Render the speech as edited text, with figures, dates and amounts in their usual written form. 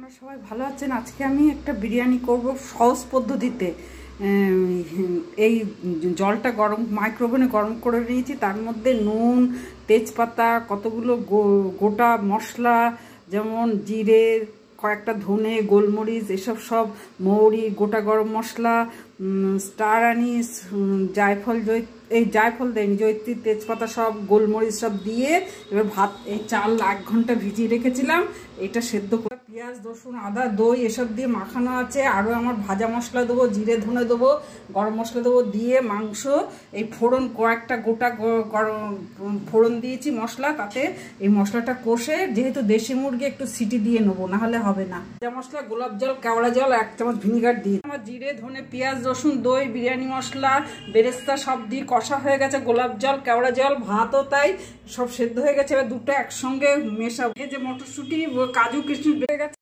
আপনারা সবাই ভালো আছেন। আজকে আমি একটা বিরিয়ানি করব সহজ পদ্ধতিতে। এই জলটা মাইক্রোওভেনে গরম করে নিয়েছি, তার মধ্যে নুন, তেজপাতা, কতগুলো গোটা মশলা যেমন জিরে, কয়েকটা ধনে, গোলমরিচ, এসব সব, মৌরি, গোটা গরম মশলা, স্টার আনিস, জায়ফল দেয়নি, জয়ত্রী, তেজপাতা, সব গোলমরিচ সব দিয়ে এবার এই চাল 1 ঘন্টা ভিজিয়ে রেখেছিলাম। এটা সেদ্ধ করে পেঁয়াজ, রসুন, আদা, দই এসব দিয়ে মাখানো আছে। আরও আমার ভাজা মশলা দেবো, জিরে ধনে দেবো, গরম মশলা দেবো, দিয়ে মাংস, এই ফোড়ন, কয়েকটা গোটা ফোড়ন দিয়েছি মশলা, তাতে এই মশলাটা কষে, যেহেতু দেশি মুরগি, একটু সিটি দিয়ে নেবো, না হলে হবে না। ভাজা মশলা, গোলাপ জল, কেওড়া জল, 1 চামচ ভিনিগার দিয়ে আমার জিরে ধনে পেঁয়াজ রসুন দই বিরিয়ানি মশলা বেরেস্তা সব দিয়ে কষা হয়ে গেছে। গোলাপ জল, কেওড়া জল, ভাতও তাই, সব সেদ্ধ হয়ে গেছে। এবার দুটো একসঙ্গে মেশাবো। যে মটরশুঁটি, কাজু কিশমিশ বেড়ে গেছে।